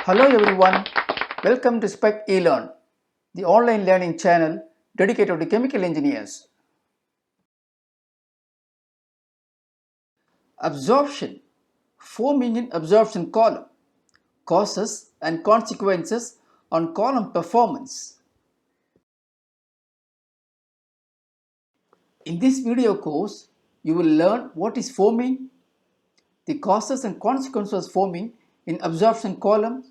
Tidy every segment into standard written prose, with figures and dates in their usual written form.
Hello everyone, welcome to SPEC eLearn, the online learning channel dedicated to chemical engineers. Absorption, foaming in absorption column, causes and consequences on column performance. In this video course, you will learn what is foaming, the causes and consequences of foaming in absorption column,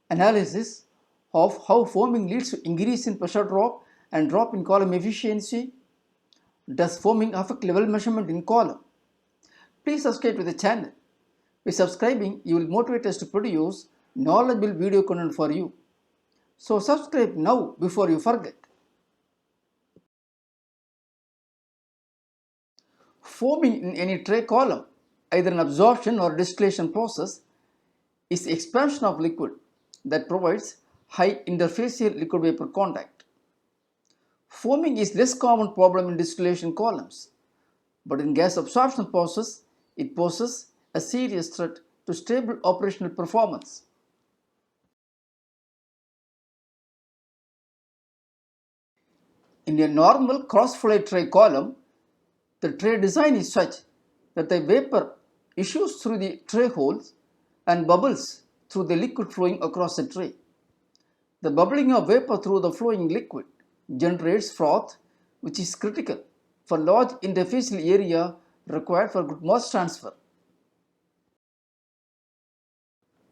analysis of how foaming leads to increase in pressure drop and drop in column efficiency. Does foaming affect level measurement in column? Please subscribe to the channel. By subscribing, you will motivate us to produce knowledgeable video content for you. So subscribe now before you forget. Foaming in any tray column, either an absorption or distillation process, is the expansion of liquid that provides high interfacial liquid vapor contact. Foaming is less common problem in distillation columns, but in gas absorption process, it poses a serious threat to stable operational performance. In a normal cross-flow tray column, the tray design is such that the vapor issues through the tray holes and bubbles through the liquid flowing across the tray. The bubbling of vapor through the flowing liquid generates froth, which is critical for large interfacial area required for good mass transfer.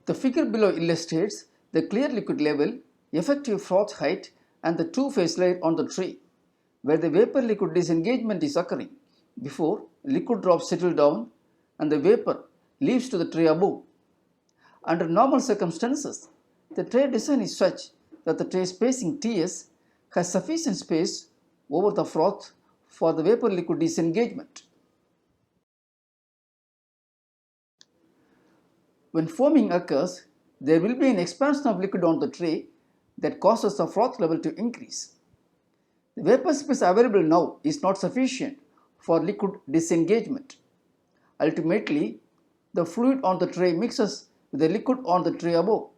The figure below illustrates the clear liquid level, effective froth height, and the two-phase layer on the tray, where the vapor-liquid disengagement is occurring before liquid drops settle down and the vapor leaves to the tray above. Under normal circumstances, the tray design is such that the tray spacing Ts has sufficient space over the froth for the vapor-liquid disengagement. When foaming occurs, there will be an expansion of liquid on the tray that causes the froth level to increase. The vapor space available now is not sufficient for liquid disengagement. Ultimately, the fluid on the tray mixes with the liquid on the tray above.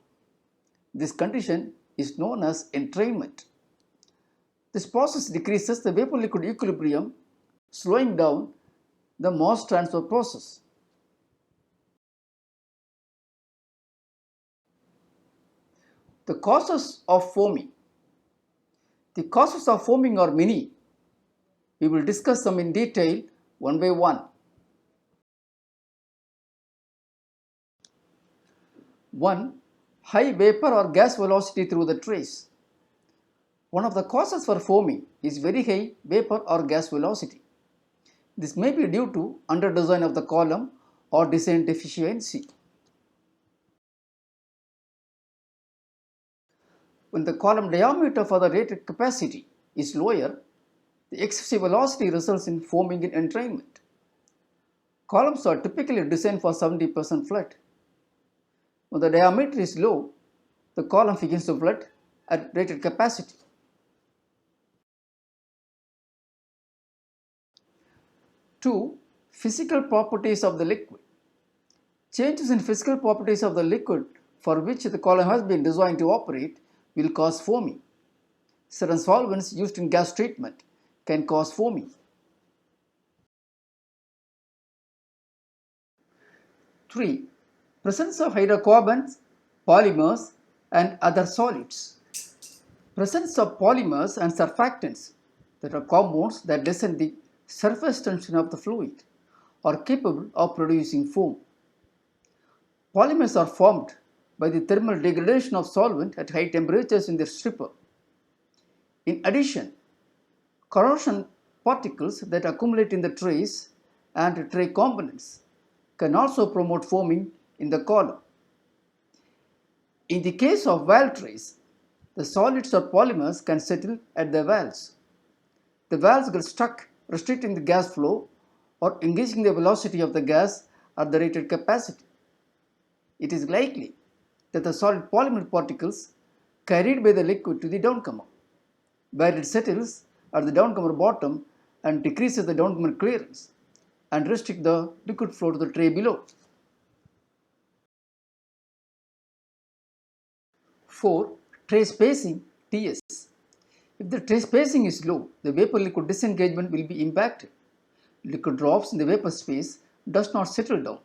This condition is known as entrainment. This process decreases the vapor-liquid equilibrium, slowing down the mass transfer process. The causes of foaming. The causes of foaming are many. We will discuss them in detail one by one. 1. High vapor or gas velocity through the trays. One of the causes for foaming is very high vapor or gas velocity. This may be due to under-design of the column or design deficiency. When the column diameter for the rated capacity is lower, the excessive velocity results in foaming in entrainment. Columns are typically designed for 70% flood. When the diameter is low, the column begins to flood at rated capacity. 2. Physical properties of the liquid. Changes in physical properties of the liquid for which the column has been designed to operate will cause foaming. Certain solvents used in gas treatment can cause foaming. 3. Presence of hydrocarbons, polymers, and other solids. Presence of polymers and surfactants, that are compounds that lessen the surface tension of the fluid, are capable of producing foam. Polymers are formed by the thermal degradation of solvent at high temperatures in their stripper. In addition, corrosion particles that accumulate in the trays and tray components can also promote foaming in the column. In the case of valve trays, the solids or polymers can settle at the valves. The valves get stuck, restricting the gas flow or increasing the velocity of the gas at the rated capacity. It is likely that the solid polymer particles carried by the liquid to the downcomer, where it settles at the downcomer bottom and decreases the downcomer clearance and restrict the liquid flow to the tray below. 4. Tray spacing TS. If the tray spacing is low, the vapor-liquid disengagement will be impacted. Liquid drops in the vapor space does not settle down,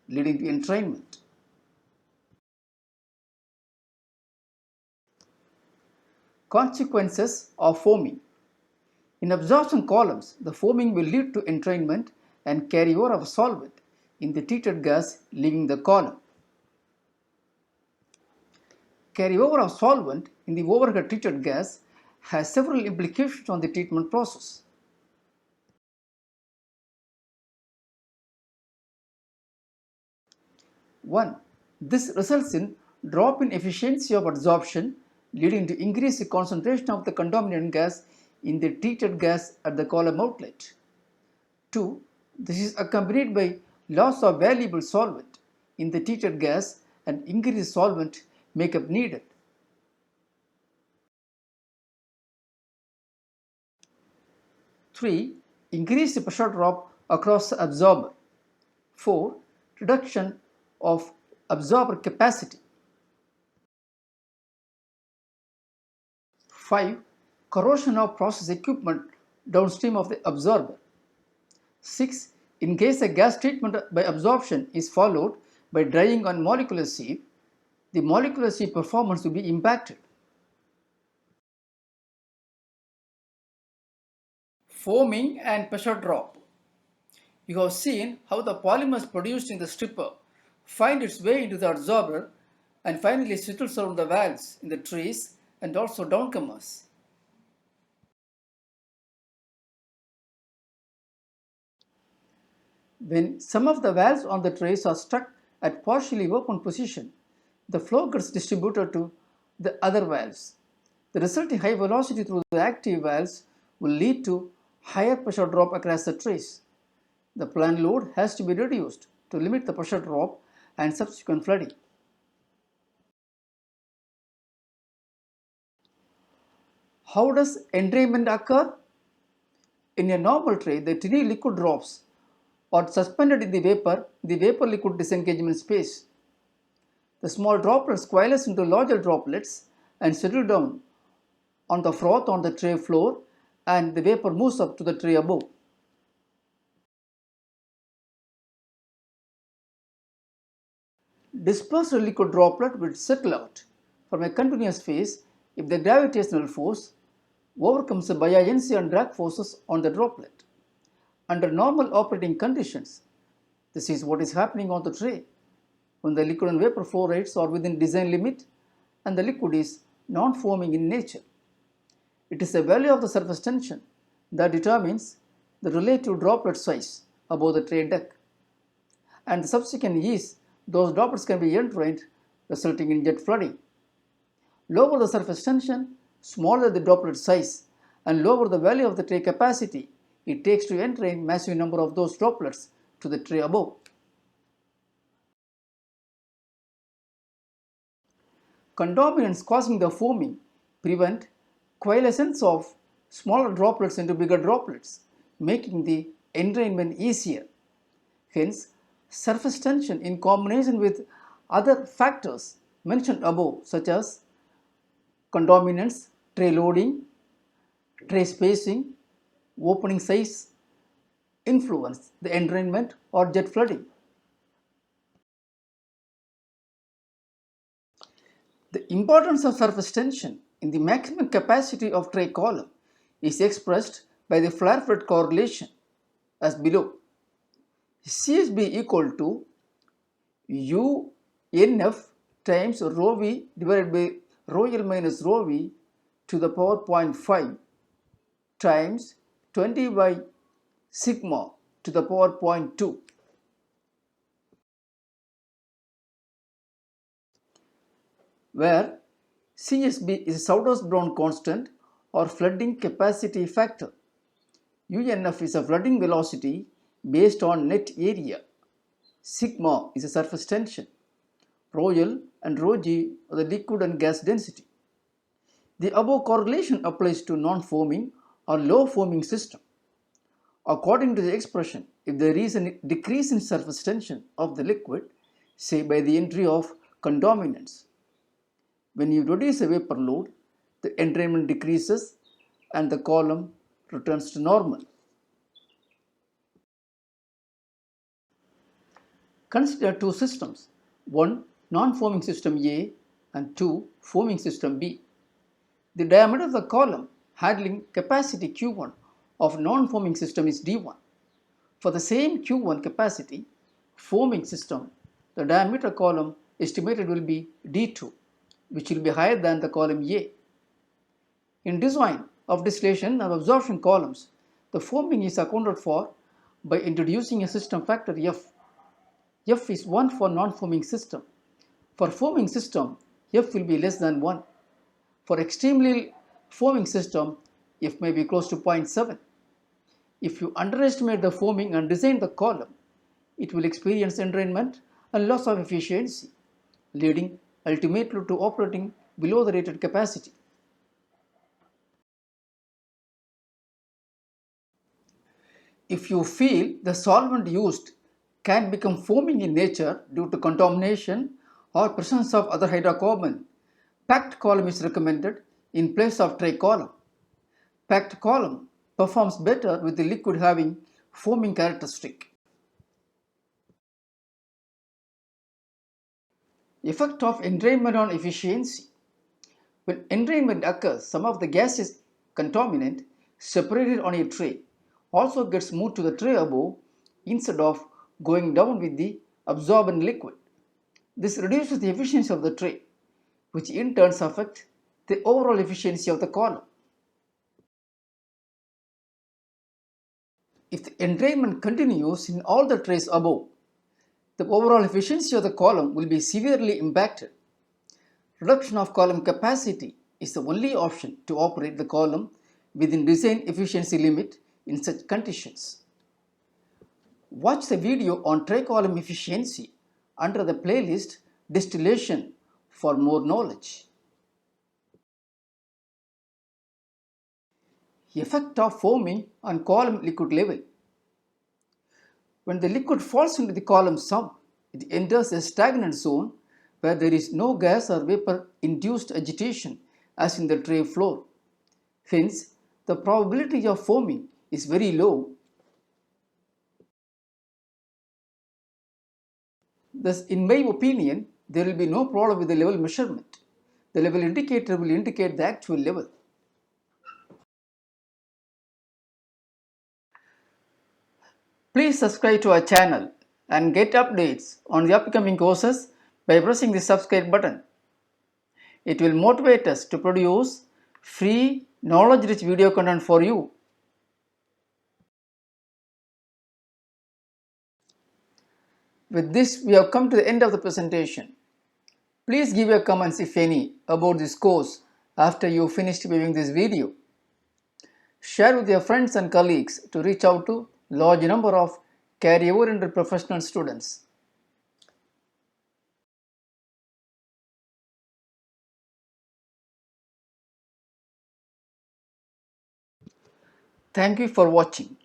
leading to entrainment. Consequences of foaming. In absorption columns, the foaming will lead to entrainment and carryover of solvent in the treated gas leaving the column. Carryover of solvent in the overhead treated gas has several implications on the treatment process. 1. This results in drop in efficiency of adsorption, leading to increased concentration of the contaminant gas in the treated gas at the column outlet. 2. This is accompanied by loss of valuable solvent in the treated gas and increased solvent makeup needed. 3. Increased pressure drop across the absorber. 4. Reduction of absorber capacity. 5. Corrosion of process equipment downstream of the absorber. 6. In case a gas treatment by absorption is followed by drying on molecular sieve, the molecular sieve performance will be impacted. Foaming and pressure drop. You have seen how the polymers produced in the stripper find its way into the absorber and finally settles around the valves in the trays and also downcomers. When some of the valves on the trays are stuck at partially open position, the flow gets distributed to the other valves. The resulting high velocity through the active valves will lead to higher pressure drop across the trays. The plant load has to be reduced to limit the pressure drop and subsequent flooding. How does entrainment occur? In a normal tray, the tiny liquid drops are suspended in the vapor-liquid disengagement space. The small droplets coalesce into larger droplets and settle down on the froth on the tray floor, and the vapor moves up to the tray above. Dispersed liquid droplet will settle out from a continuous phase if the gravitational force overcomes the buoyancy and drag forces on the droplet. Under normal operating conditions, this is what is happening on the tray when the liquid and vapor flow rates are within design limit and the liquid is non-foaming in nature. It is the value of the surface tension that determines the relative droplet size above the tray deck, and the subsequent is those droplets can be entrained, resulting in jet flooding. Lower the surface tension, smaller the droplet size, and lower the value of the tray capacity it takes to entrain massive number of those droplets to the tray above. Contaminants causing the foaming prevent coalescence of smaller droplets into bigger droplets, making the entrainment easier. Hence, surface tension in combination with other factors mentioned above, such as contaminants, tray loading, tray spacing, opening size, influence the entrainment or jet flooding. The importance of surface tension in the maximum capacity of tray column is expressed by the flare-fed correlation as below. CSB equal to UNF times rho V divided by rho L minus rho V to the power 0.5 times 20 by sigma to the power 0.2. Where CSB is Saunders-Brown constant or flooding capacity factor. UNF is a flooding velocity based on net area. Sigma is a surface tension. Rho L and rho G are the liquid and gas density. The above correlation applies to non-foaming or low foaming system. According to the expression, if there is a decrease in surface tension of the liquid, say by the entry of contaminants, When you reduce a vapor load, the entrainment decreases and the column returns to normal. Consider two systems, one non-foaming system A and two foaming system B. The diameter of the column handling capacity Q1 of non-foaming system is D1. For the same Q1 capacity, foaming system, the diameter column estimated will be D2, which will be higher than the column A. In design of distillation and absorption columns, the foaming is accounted for by introducing a system factor F. F is 1 for non-foaming system. For foaming system, F will be less than 1. For extremely foaming system, F may be close to 0.7. If you underestimate the foaming and design the column, it will experience entrainment and loss of efficiency, leading ultimately to operating below the rated capacity. If you feel the solvent used can become foaming in nature due to contamination or presence of other hydrocarbon, packed column is recommended in place of tray column. Packed column performs better with the liquid having foaming characteristic. Effect of entrainment on efficiency. When entrainment occurs, some of the gaseous contaminant separated on a tray also gets moved to the tray above instead of going down with the absorbent liquid. This reduces the efficiency of the tray, which in turn affects the overall efficiency of the column. If the entrainment continues in all the trays above, the overall efficiency of the column will be severely impacted. Reduction of column capacity is the only option to operate the column within design efficiency limit in such conditions. Watch the video on tray column efficiency under the playlist Distillation for more knowledge. Effect of foaming on column liquid level. When the liquid falls into the column sump, it enters a stagnant zone where there is no gas or vapor induced agitation as in the tray floor. Hence, the probability of foaming is very low. Thus, in my opinion, there will be no problem with the level measurement. The level indicator will indicate the actual level. Please subscribe to our channel and get updates on the upcoming courses by pressing the subscribe button. It will motivate us to produce free, knowledge-rich video content for you. With this, we have come to the end of the presentation. Please give your comments, if any, about this course after you finished viewing this video. Share with your friends and colleagues to reach out to large number of career-oriented professional students. Thank you for watching.